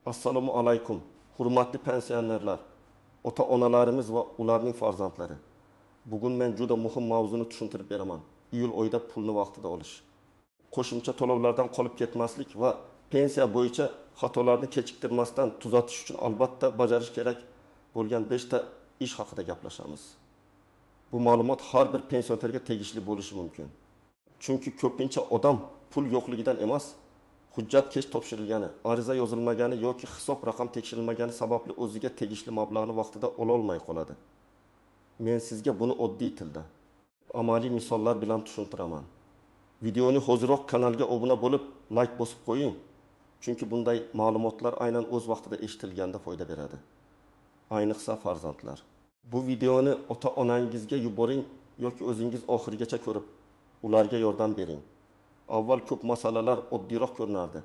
Assalomu alaykum, hurmatli pensionerlar, ota-onalarimiz va ularning farzandlari. Bugun men juda muhim mavzuni tushuntirib beraman. Iyul oyida pulni vaqtida olish. Qo'shimcha to'lovlardan qolib ketmaslik va pensiya bo'yicha xatolarni kechiktirmasdan tuzatish uchun albatta bajarish kerak bo'lgan 5 ta ish haqida gaplashamiz. Bu ma'lumot har bir pensionerga tegishli bo'lishi mumkin. Chunki ko'pincha odam pul yo'qligidan emas, hujjat kech topshirilgani, ariza yozilmagani yoki hisob raqam tekshirilmagani sababli o'ziga tegishli mablag'ni vaqtida ola olmay qoladi. Men sizga buni oddiy tilda, amaliy misollar bilan tushuntiraman. Videoni hoziroq kanalga obuna bo'lib, like bosib qo'ying. Chunki bunday ma'lumotlar aynan o'z vaqtida eshitilganda foyda beradi. Ayniqsa farzandlar. Bu videoni ota-onangizga yuboring yoki o'zingiz oxirigacha ko'rib, ularga yordam bering. Avval ko'p masalalar oddiyroq ko'rinardi.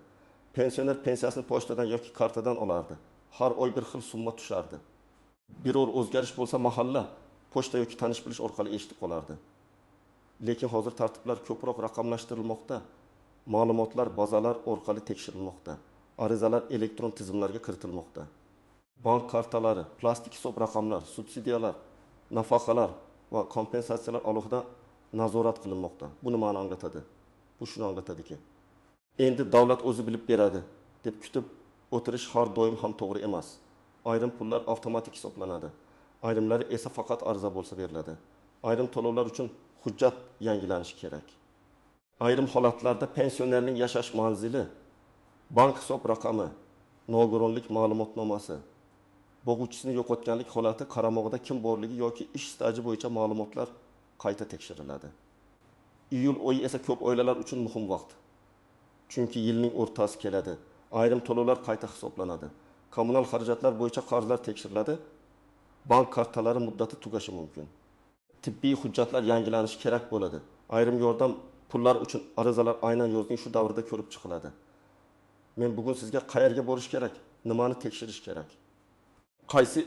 Pensioner pensiyasini pochtadan yoki kartadan olardi. Har oy bir xil summa tushardi. Biror o'zgarish bo'lsa mahalla, pochta yoki tanish-bilish orqali eshitib qolardi. Lekin hozir tartiblar ko'proq raqamlashtirilmoqda. Ma'lumotlar bazalar orqali tekshirilmoqda. Arizalar elektron tizimlarga kiritilmoqda. Bank kartalari, plastik hisob raqamlar, subsidiyalar, nafaqalar va kompensatsiyalar alohida nazorat qilinmoqda. Bu nimani anglatadi? Bu shuni anglatadiki, endi davlat o'zi bilib beradi deb kutib o'tirish har doim ham to'g'ri emas. Ayrim pullar avtomatik hisoblanadi. Ayrimlari esa faqat ariza bo'lsa beriladi. Ayrim to'lovlar uchun hujjat yangilanishi kerak. Ayrim holatlarda pensionerning yashash manzili, bank hisob raqami, nogironlik ma'lumotnomasi, bo'g'uvchisini yo'qotganlik holati qaramog'ida kim borligi yoki ish staji bo'yicha ma'lumotlar qayta tekshiriladi. Iyul oyi esa ko'p oilalar uchun muhim vaqt. Chunki yilning o'rtasi keladi. Ayrim to'lovlar qayta hisoblanadi. Kommunal xarajatlar bo'yicha qarzlar tekshiriladi. Bank kartalari muddati tugashi mumkin. Tibbiy hujjatlar yangilanishi kerak bo'ladi. Ayrim yordam pullar uchun arizalar aynan yozning shu davrida ko'rib chiqiladi. Men bugun sizga qayerga borish kerak, nimani tekshirish kerak, qaysi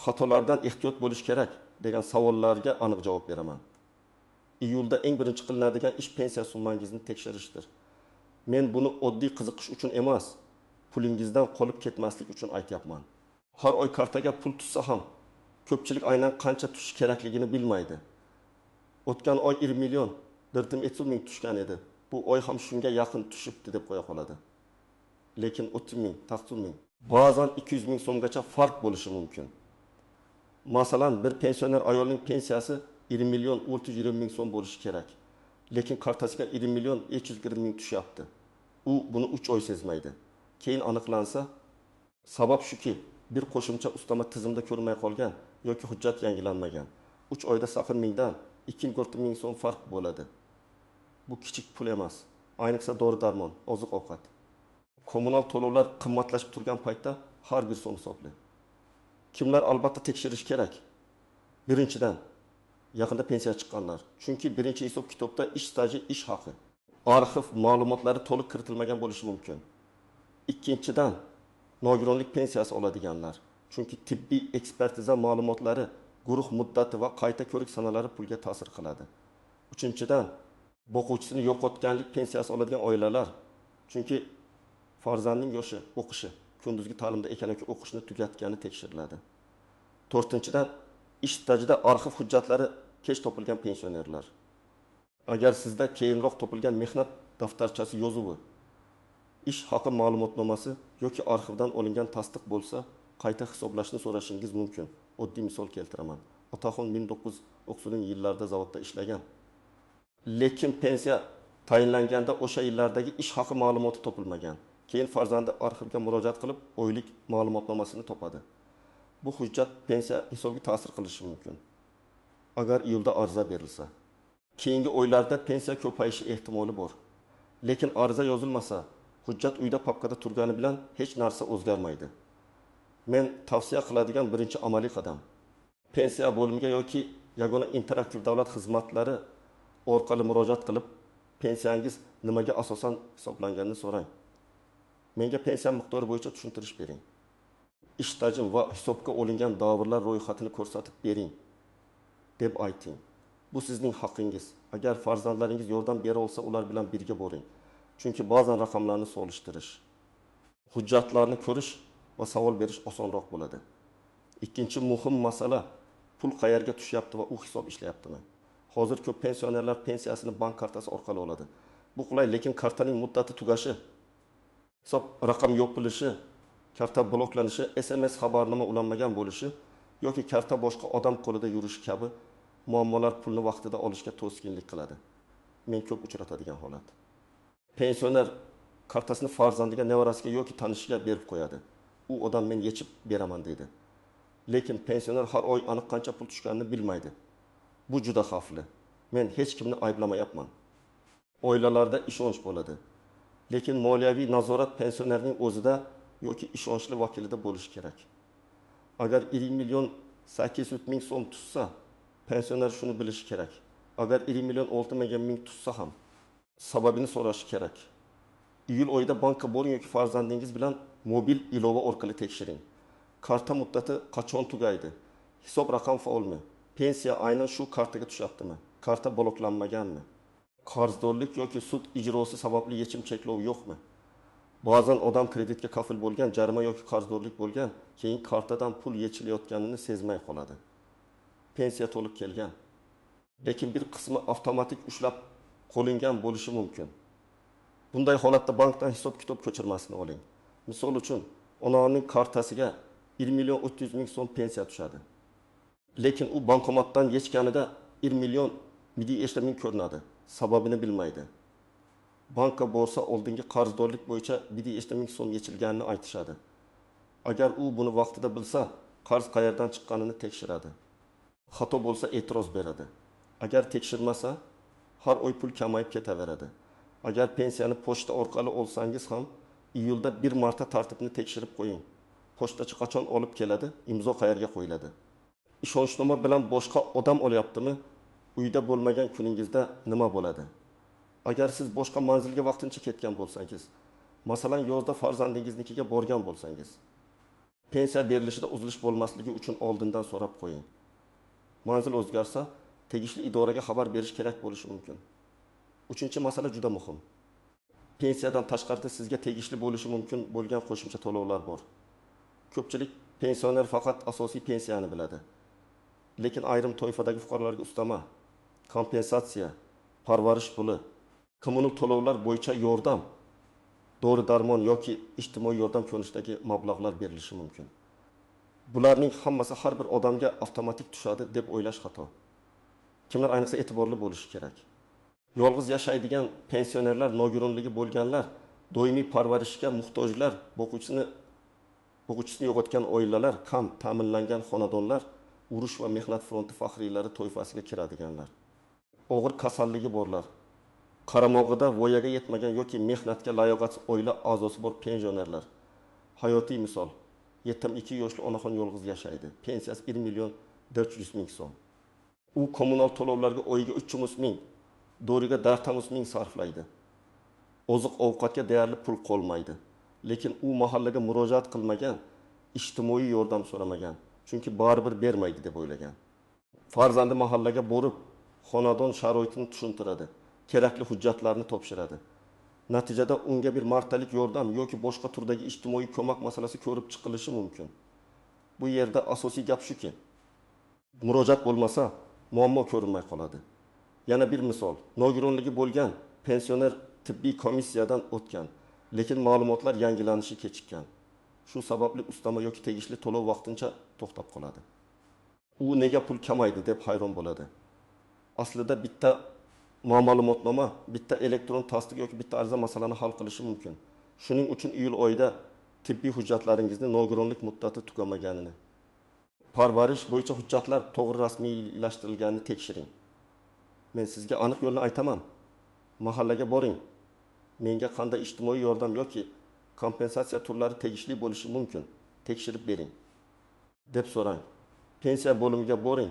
xatolardan ehtiyot bo'lish kerak degan savollarga aniq javob beraman. Iyulda eng birinchi qilinadigan ish pensiya summangizni tekshirishdir. Men buni oddiy qiziqish uchun emas, pulingizdan qolib ketmaslik uchun aytyapman. Har oy kartaga pul tushsa ham, ko'pchilik aynan qancha tushish kerakligini bilmaydi. O'tgan oy 20 million, dirdim 30 ming tushgan edi. Bu oy ham shunga yaqin tushibdi deb qo'ya qoladi. Lekin 30 ming, 90 ming, ba'zan 200 ming so'mgacha farq bo'lishi mumkin. Masalan, bir pensioner ayolning pensiyasi 20 milyon 320 ming so'm bo'lishi kerak. Lekin kartasiga 20 milyon 340 ming tushyapti. U buni 3 oy sezmaydi. Keyin aniqlansa, sabab shuki, bir qo'shimcha ustama tizimda ko'rmay qolgan yoki hujjat yangilanmagan. 3 oyda 0 mingdan 240 ming so'm farq bo'ladi. Bu kichik pul emas. Ayniqsa dori-darmon, oziq-ovqat. Kommunal to'lovlar qimmatlashib turgan paytda har bir so'm hisobli. Kimlar albatta tekshirish kerak? Birinchidan, yaqinda pensiya chiqqanlar. Chunki birinchi hisob kitobda ish staji, ish haqi, arxiv ma'lumotlari to'liq kiritilmagan bo'lishi mumkin. Ikkinchidan, nogironlik pensiyasi oladiganlar. Chunki tibbiy ekspertiza ma'lumotlari, guruh muddati va qayta ko'rik sanalari pulga ta'sir qiladi. Uchinchidan, boquvchisini yo'qotganlik pensiyasi oladigan oilalar. Chunki farzandning yoshi, o'qishi, kunduzgi ta'limda ekan yoki o'qishni tugatgani tekshiriladi. To'rtinchidan, ish stajida arxiv hujjatlari kech topilgan pensionerlar. Agar sizda keyinroq topilgan mehnat daftarchasi yozuvi, ish haqi ma'lumotnomasi yoki arxivdan olingan tasdiq bo'lsa, qayta hisoblashni so'rashingiz mumkin. Oddiy misol keltiraman. Otaxon 1990-yillarda zavodda ishlagan. Lekin pensiya tayinlanganda o'sha yillardagi ish haqi ma'lumoti topilmagan. Keyin farzandi arxivga murojaat qilib, oylik ma'lumotnomasini topadi. Bu hujjat pensiya hisobiga ta'sir qilishi mumkin. Agar iyulda ariza berilsa, keyingi oylarda pensiya ko'payishi ehtimoli bor. Lekin ariza yozilmasa, hujjat uyda papkada turgani bilan hech narsa o'zgarmaydi. Men tavsiya qiladigan birinchi amaliy qadam, pensiya bo'limiga yoki yagona interaktiv davlat xizmatlari orqali murojaat qilib, pensiyangiz nimaga asosan hisoblanganini so'rang. Menga pensiya miqdori bo'yicha tushuntirish bering. Ish stajim va hisobga olingan davrlar ro'yxatini ko'rsatib bering deb ayting. Bu sizning haqqingiz. Agar farzandlaringiz yordam bera olsa, ular bilan birga boring. Chunki ba'zan raqamlarni solishtirish, hujjatlarni ko'rish va savol berish osonroq bo'ladi. Ikkinchi muhim masala pul qayerga tushyapti va u hisob ishlayaptimi? Hozir ko'p pensionerlar pensiyasini bank kartasi orqali oladi. Bu qulay, lekin kartaning muddati tugashi, hisob raqam yo'q bo'lishi, karta bloklanishi, SMS xabarnoma ulanmagan bo'lishi yoki karta boshqa odam qo'lida yurishi kabi muammolar pulni vaqtida olishga to'sqinlik qiladi. Men ko'p uchratadigan holat. Pensioner kartasini farzandiga, nevarasiga yoki tanishiga berib qo'yadi. U odam men yechib beraman deydi. Lekin pensioner har oy aniq qancha pul tushganini bilmaydi. Bu juda xavfli. Men hech kimni ayblamayapman. Oilalarda ishonch bo'ladi. Lekin moliyaviy nazorat pensionerning o'zida yoki ishonchli vakilida bo'lishi kerak. Agar 20 million 800 ming so'm tutsa, pensioner shuni bilishi kerak. Agar 20 million 6 ming tutsa ham sababini so'rashi kerak. Iyul oyida bankka boring yoki farzandingiz bilan mobil ilova orqali tekshiring. Karta muddati qachon tugaydi? Hisob raqam faolmi? Pensiya aynan shu kartaga tushyaptimi? Karta bloklanmaganmi? Qarzdorlik yoki sud ijrosi sababli yechim cheklovi yo'qmi? Ba'zan odam kreditga kafil bo'lgan, jarima yoki qarzdorlik bo'lgan, keyin kartadan pul yechilayotganini sezmay qoladi. Pensiya to'liq kelgan, lekin bir qismi avtomatik ushlab qo'lingan bo'lishi mumkin. Bunday holatda bankdan hisob-kitob ko'chirmasini oling. Misol uchun, onaning kartasiga 1 million 300 ming so'm pensiya tushadi. Lekin u bankomatdan yechganida 1 million 700 ming ko'rinadi. Sababini bilmaydi. Banka borsa oldingi qarzdorlik bo'yicha 700 ming so'm yechilganini aytishadi. Agar u buni vaqtida bilsa, qarz qayerdan chiqqanini tekshiradi. Xato bo'lsa e'tiroz beradi. Agar tekshirmasa, har oy pul kamayib ketaveradi. Agar pensiyani pochta orqali olsangiz ham, iyulda bir marta tartibni tekshirib qo'ying. Pochtachi qachon olib keladi, imzo qayerga qo'yiladi. Ishonchnoma bilan boshqa odam olyaptimi? Uyda bo'lmagan kuningizda nima bo'ladi? Agar siz boshqa manzilga vaqtincha ketgan bo'lsangiz, masalan yozda farzandingiznikiga borgan bo'lsangiz, pensiya berilishida uzilish bo'lmasligi uchun oldindan so'rab qo'ying. Manzil o'zgarsa, tegishli idoraga xabar berish kerak bo'lishi mumkin. Uchinchi masala juda muhim. Pensiyadan tashqarida sizga tegishli bo'lishi mumkin bo'lgan qo'shimcha to'lovlar bor. Ko'pchilik pensioner faqat asosiy pensiyani biladi. Lekin ayrim toifadagi fuqarolarga ustama, kompensatsiya, parvarish puli, kommunal to'lovlar bo'yicha yordam, dori-darmon yoki ijtimoiy yordam ko'rinishidagi mablag'lar berilishi mumkin. Bularning hammasi har bir odamga avtomatik tushadi deb o'ylash xato. Kimlar ayniqsa e'tiborli bo'lishi kerak. Yolg'iz yashaydigan pensionerlar, nogironligi bo'lganlar, doimiy parvarishga muhtojlar, boquvchisini yo'qotgan oilalar, kam ta'minlangan xonadonlar, urush va mehnat fronti faxriylari toifasiga kiradiganlar. Og'ir kasalligi borlar, qaramog'ida voyaga yetmagan yoki mehnatga layoqatsiz oila a'zosi bor pensionerlar. Hayotiy misol, yetim 2 yoshli onaxon yolg'iz yashaydi. Pensiyasi 1 million 400 ming so'm. U kommunal to'lovlarga oyiga 300 ming, doriga 400 ming sarflaydi. Oziq-ovqatga deyarli pul qolmaydi. Lekin u mahallaga murojaat qilmagan, ijtimoiy yordam so'ramagan, chunki baribir bermaydi deb o'ylagan. Farzandi mahallaga borib, xonadon sharoitini tushuntiradi, kerakli hujjatlarni topshiradi. Natijada unga bir martalik yordam yoki boshqa turdagi ijtimoiy ko'mak masalasi ko'rib chiqilishi mumkin. Bu yerda asosiy gap shuki, murojaat bo'lmasa, muammo ko'rinmay qoladi. Yana bir misol, nogironligi bo'lgan pensioner tibbiy komissiyadan o'tgan, lekin ma'lumotlar yangilanishi kechikkan. Shu sababli ustama yoki tegishli to'lov vaqtincha to'xtab qoladi. U nega pul kamaydi deb hayron bo'ladi. Aslida bitta ma'lumotnoma, bitta elektron tasdiq yoki bitta ariza masalani hal qilishi mumkin. Shuning uchun iyul oyida tibbiy hujjatlaringizni nogironlik muddati tugamaganini, parvarish bo'yicha hujjatlar to'g'ri rasmiylashtirilganini tekshiring. Men sizga aniq yo'lni aytaman. Mahallaga boring. Menga qanday ijtimoiy yordam yoki kompensatsiya turlari tegishli bo'lishi mumkin, tekshirib bering deb so'rang. Pensiya bo'limiga boring.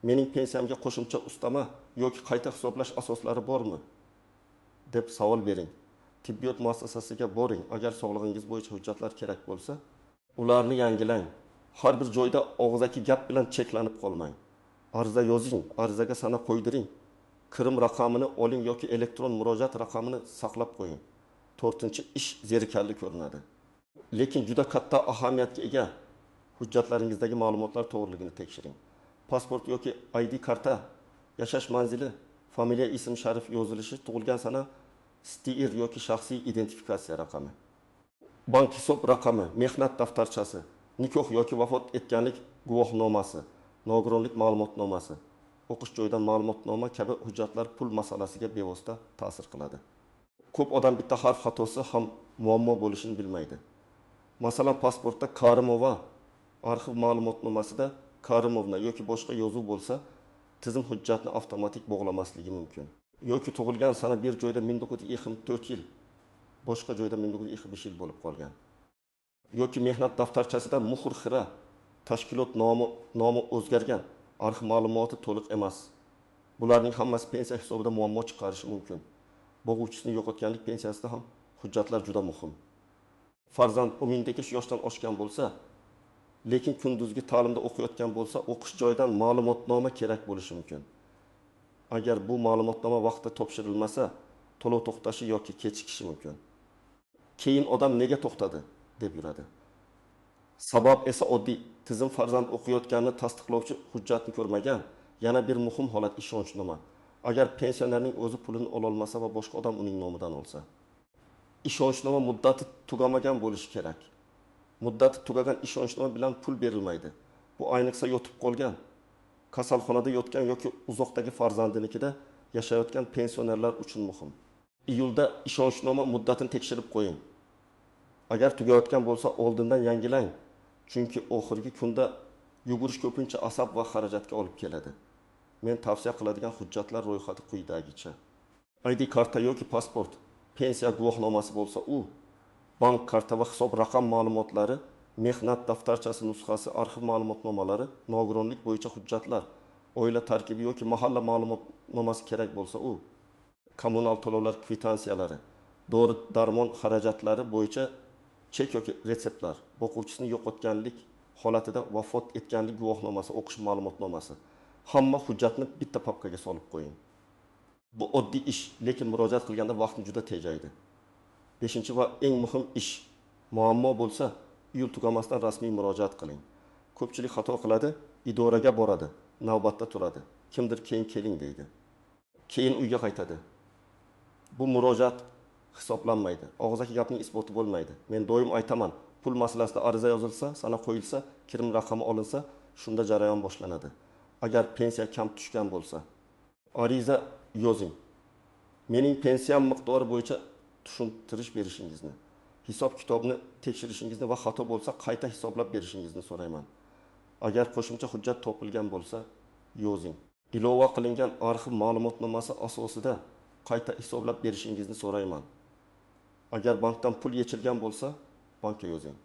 Mening pensiyamga qo'shimcha ustama yoki qayta hisoblash asoslari bormi deb savol bering. Tibbiyot muassasasiga boring. Agar sog'lig'ingiz bo'yicha hujjatlar kerak bo'lsa, ularni yangilang. Har bir joyda og'zaki gap bilan cheklanib qolmang. Ariza yozing, arizaga sana qo'ydiring. Kirim raqamini oling yoki elektron murojaat raqamini saqlab qo'ying. 4-ish zerikarli ko'rinadi. Lekin juda katta ahamiyatga ega hujjatlaringizdagi ma'lumotlar to'g'riligini tekshiring. Pasport yoki ID karta, yashash manzili, familiya, ism sharif yozilishi, tug'ilgan sana, STIR yoki shaxsiy identifikatsiya raqami, bank hisob raqami, mehnat daftarchasi, nikoh yoki vafot etganlik guvohnomasi, nogironlik ma'lumotnomasi, o'qish joyidan ma'lumotnoma kabi hujjatlar pul masalasiga bevosita ta'sir qiladi. Ko'p odam bitta harf xatosi ham muammo bo'lishini bilmaydi. Masalan, pasportda Karimova, arxiv ma'lumotnomasida Karimovna yoki boshqa yozuv bo'lsa, tizim hujjatni avtomatik bog'lamasligi mumkin. Yoki tug'ilgan sana bir joyda 1924 yil, boshqa joyda 1925 yil bo'lib qolgan. Yoki mehnat daftarchasida muhr xira, tashkilot nomi o'zgargan, arxiv ma'lumoti to'liq emas. Bularning hammasi pensiya hisobida muammo chiqarishi mumkin. Bo'g'uvchisini yo'qotganlik pensiyasida ham hujjatlar juda muhim. Farzand 18 yoshdan oshgan bo'lsa, lekin kunduzgi ta'limda o'qiyotgan bo'lsa, o'qish joyidan ma'lumotnoma kerak bo'lishi mumkin. Agar bu ma'lumotnoma vaqtida topshirilmasa, to'lov to'xtashi yoki kechikishi mumkin. Keyin odam nega to'xtadi deb yuradi. Sabab esa oddiy, tizim farzand o'qiyotganini tasdiqlovchi hujjatni ko'rmagan. Yana bir muhim holat ishonchnoma. Agar pensionerning o'zi pulini ola olmasa va boshqa odam uning nomidan olsa, ishonchnoma muddati tugamagan bo'lishi kerak. Muddati tugagan ishonchnoma bilan pul berilmaydi. Bu ayniqsa yotib qolgan, kasalxonada yotgan yoki uzoqdagi farzandinikida yashayotgan pensionerlar uchun muhim. Iyulda ishonchnoma muddatini tekshirib qo'ying. Agar tugayotgan bo'lsa, oldindan yangilang. Chunki oxirgi kunda yugurish ko'pincha asab va xarajatga olib keladi. Men tavsiya qiladigan hujjatlar ro'yxati quyidagicha. ID karta yoki pasport, pensiya guvohnomasi bo'lsa, u bank karta va hisob raqam ma'lumotlari, mehnat daftarchasi nusxasi, arxiv ma'lumotnomalari, nogironlik bo'yicha hujjatlar, oila tarkibi yoki mahalla ma'lumotnomasi kerak bo'lsa, u kommunal to'lovlar kvitansiyalari, dori-darmon xarajatlari bo'yicha chek yoki retseptlar, o'quvchisini yo'qotganlik holatida vafot etganlik guvohnomasi, o'qish ma'lumotnomasi. Hamma hujjatni bitta papkaga solib qo'ying. Bu oddiy ish, lekin murojaat qilganda vaqtni juda tejaydi. 5 va eng muhim ish, muammo bo'lsa, iyul tugamasdan rasmiy murojaat qiling. Ko'pchilik xato qiladi, idoraga boradi, navbatda turadi. Kimdir keyin keling deydi. Keyin uyga qaytadi. Bu murojaat hisoblanmaydi. Og'zaki gapning isboti bo'lmaydi. Men doim aytaman, pul masalasida ariza yozilsa, sana qo'yilsa, kirim raqami olinsa, shunda jarayon boshlanadi. Agar pensiya kam tushgan bo'lsa, ariza yozing. Mening pensiyam miqdori bo'yicha tushuntirish berishingizni, hisob kitobni tekshirishingizni va xato bo'lsa qayta hisoblab berishingizni so'rayman. Agar qo'shimcha hujjat topilgan bo'lsa, yozing. Ilova qilingan arxiv ma'lumotnomasi asosida qayta hisoblab berishingizni so'rayman. Agar bankdan pul yechilgan bo'lsa, bankka yozing.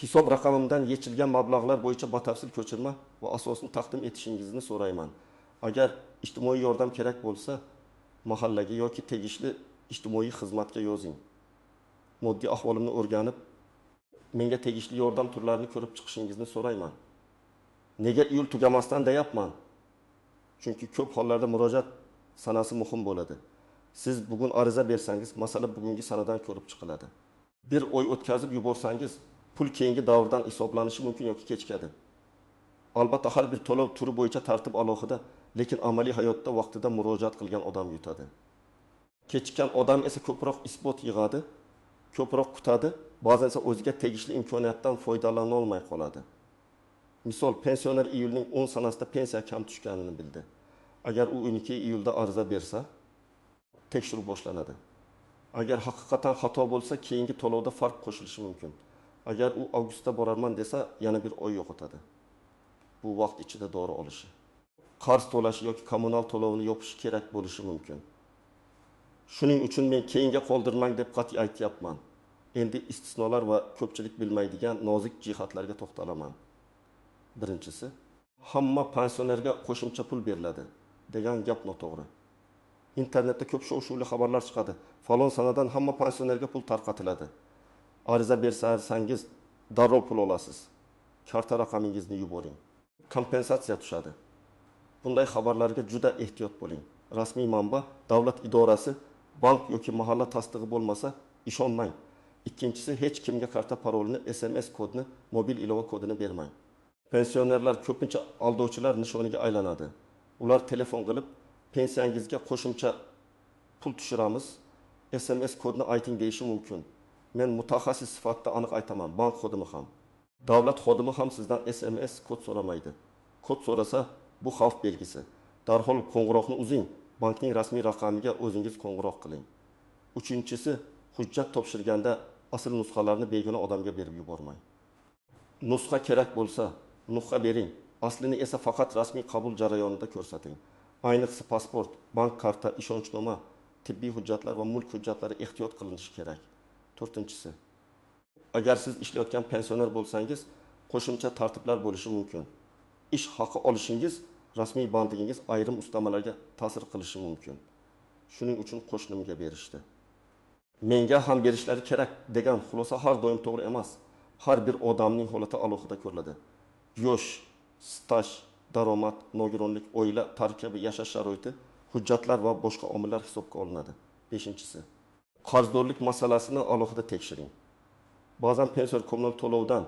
Hisob raqamimdan yechilgan mablag'lar bo'yicha batafsil ko'chirma va asosni taqdim etishingizni so'rayman. Agar ijtimoiy yordam kerak bo'lsa, mahallaga yoki tegishli ijtimoiy xizmatga yozing. Moddiy ahvolimni o'rganib, menga tegishli yordam turlarini ko'rib chiqishingizni so'rayman. Nega iyul tugamasdan deyapman? Chunki ko'p hollarda murojaat sanasi muhim bo'ladi. Siz bugun ariza bersangiz, masala bugungi sanadan ko'rib chiqiladi. Bir oy o'tkazib yuborsangiz, pul keyingi davrdan hisoblanishi mumkin yoki kechikadi. Albatta har bir to'lov turi bo'yicha tartib alohida, lekin amaliy hayotda vaqtida murojaat qilgan odam yutadi. Kechikkan odam esa ko'proq isbot yig'adi, ko'proq kutadi, ba'zan esa o'ziga tegishli imkoniyatdan foydalana olmay qoladi. Misol, pensioner iyulning 10 sanasida pensiya kam tushganini bildi. Agar u 12 iyulda ariza bersa, tekshiruv boshlanadi. Agar haqiqatan xato bo'lsa, keyingi to'lovda farq qo'shilishi mumkin. Agar u avgustda borarman desa, yana bir oy yo'qotadi. Bu vaqt ichida dori olishi, qarz to'lashi yoki kommunal to'lovini yopishi kerak bo'lishi mumkin. Shuning uchun men keyinga qoldirmang deb qat'iy aytyapman. Endi istisnolar va ko'pchilik bilmaydigan nozik jihatlarga to'xtalaman. Birinchisi, hamma pensionerga qo'shimcha pul beriladi degan gap noto'g'ri. Internetda ko'p shov-shuvli xabarlar chiqadi. Falon sanadan hamma pensionerga pul tarqatiladi. Ariza bersangiz, darrov pul olasiz. Karta raqamingizni yuboring. Kompensatsiya tushadi. Bunday xabarlarga juda ehtiyot bo'ling. Rasmiy manba, davlat idorasi, bank yoki mahalla tasdig'i bo'lmasa, ishonmang. Ikkinchisi, hech kimga karta parolini, SMS kodini, mobil ilova kodini bermang. Pensionerlar ko'pincha aldovchilar nishoniga aylanadi. Ular telefon qilib, pensiyangizga qo'shimcha pul tushiramiz, SMS kodini ayting deyishi mumkin. Men mutaxassis sifatida aniq aytaman, bank xodimi ham. Davlat xodimi ham sizdan SMS kod so'ramaydi. Kod so'rasa, bu xavf belgisi. Darhol qo'ng'iroqni uzing, bankning rasmiy raqamiga o'zingiz qo'ng'iroq qiling. Uchinchisi, hujjat topshirganda asl nusxalarni begona odamga berib yubormang. Nusxa kerak bo'lsa, nusxa bering. Aslini esa faqat rasmiy qabul jarayonida ko'rsating. Ayniqsa pasport, bank karta, ishonchnoma, tibbiy hujjatlar va mulk hujjatlari ehtiyot qilinishi kerak. To'rtinchisi, agar siz ishlayotgan pensioner bo'lsangiz, qo'shimcha tartiblar bo'lishi mumkin. Ish haqi olishingiz rasmiy bandligingiz ayrim ustamalarga ta'sir qilishi mumkin. Shuning uchun qo'shnimga berishdi. Menga ham berishlari kerak degan xulosa har doim to'g'ri emas. Har bir odamning holati alohida ko'riladi. Yosh, staj, daromad, nogironlik, oila tarkibi, yashash sharoiti, hujjatlar va boshqa omillar hisobga olinadi. 5-si, qarzdorlik masalasini alohida tekshiring. Ba'zan pensiya kommunal to'lovdan,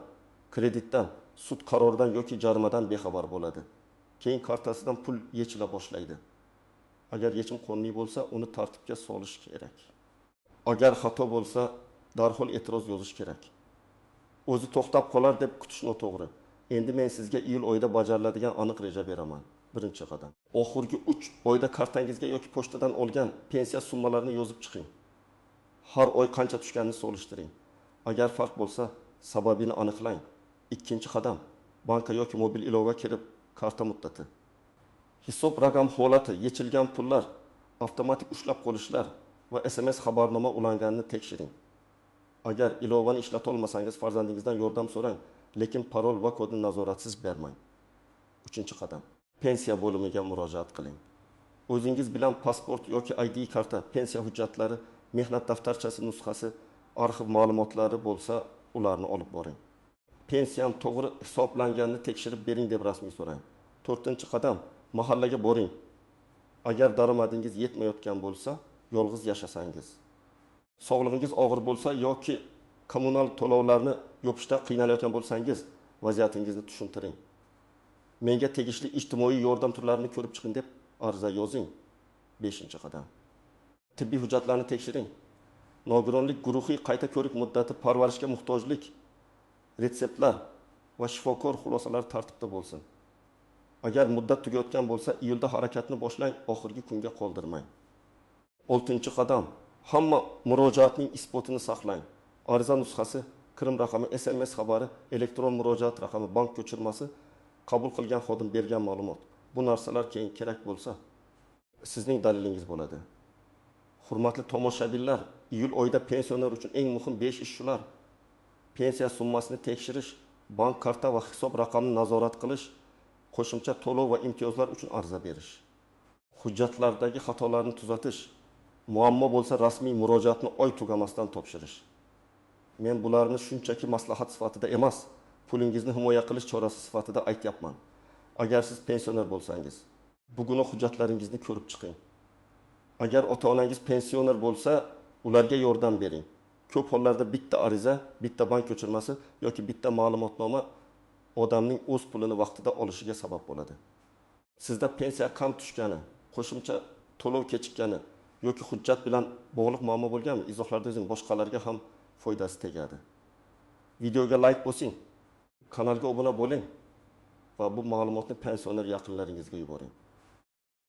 kreditdan, sud qaroridan yoki jarimadan bexabar bo'ladi. Keyin kartasidan pul yechila boshlaydi. Agar yechim qonuniy bo'lsa, uni tartibga solish kerak. Agar xato bo'lsa, darhol e'tiroz yozish kerak. O'zi to'xtab qolar deb kutish noto'g'ri. Endi men sizga iyul oyida bajariladigan aniq reja beraman. Birinchi qadam. Oxirgi 3 oyda kartangizga yoki pochtadan olgan pensiya summalarini yozib chiqing. Har oy qancha tushganini solishtiring. Agar farq bo'lsa, sababini aniqlang. Ikkinchi qadam, banka yoki mobil ilova kirib, karta muddati. Hisob raqam holati, yechilgan pullar, avtomatik ushlab qolishlar va SMS xabarnoma ulanganini tekshiring. Agar ilovani ishlata olmasangiz, farzandingizdan yordam so'rang, lekin parol va kodni nazoratsiz bermang. 3-qadam. Pensiya bo'limiga murojaat qiling. O'zingiz bilan pasport yoki ID karta, pensiya hujjatlari, mehnat daftarchasi nusxasi, arxiv ma'lumotlari bo'lsa, ularni olib boring. Pensiyam to'g'ri hisoblanganini tekshirib bering deb rasmiy so'rang. 4-qadam. Mahallaga boring. Agar daromadingiz yetmayotgan bo'lsa, yolg'iz yashasangiz, sog'lig'ingiz og'ir bo'lsa yoki kommunal to'lovlarni yopishda qiynalayotgan bo'lsangiz, vaziyatingizni tushuntiring. Menga tegishli ijtimoiy yordam turlarini ko'rib chiqing deb ariza yozing. 5-qadam. Tibbiy hujjatlarni tekshiring. Nogironlik guruhiy qayta ko'rik muddati, parvarishga muhtojlik, retseptlar va shifokor xulosalari tartibda bo'lsin. Agar muddat tugayotgan bo'lsa, iyulda harakatni boshlang, oxirgi kunga qoldirmang. 6-qadam. Hamma murojaatning isbotini saqlang. Ariza nusxasi, kirim raqami, SMS xabari, elektron murojaat raqami, bank ko'chirmasi, qabul qilgan xodim bergan ma'lumot. Bu narsalar keyin kerak bo'lsa, sizning dalilingiz bo'ladi. Hurmatli tomoshabinlar, iyul oyida pensioner uchun eng muhim 5 ish shular. Pensiya summasini tekshirish, bank karta va hisob raqamini nazorat qilish, qo'shimcha to'lov va imtiyozlar uchun ariza berish, hujjatlardagi xatolarni tuzatish, muammo bo'lsa rasmiy murojaatni oy tugamasdan topshirish. Men bularni shunchaki maslahat sifatida emas, pulingizni himoya qilish chorasi sifatida aytyapman. Agar siz pensioner bo'lsangiz, bugun hujjatlaringizni ko'rib chiqing. Agar ota-onangiz pensioner bo'lsa, ularga yordam bering. Ko'p hollarda bitta ariza, bitta bank ko'chirmasi yoki bitta ma'lumotnoma odamning o'z pulini vaqtida olishiga sabab bo'ladi. Sizda pensiya kam tushgani, qo'shimcha to'lov kechikkani yoki hujjat bilan bog'liq muammo bo'lganmi? Izohlarda yozing, boshqalarga ham foydasi tegadi. Videoga like bosing, kanalga obuna bo'ling va bu ma'lumotni pensioner yaqinlaringizga yuboring.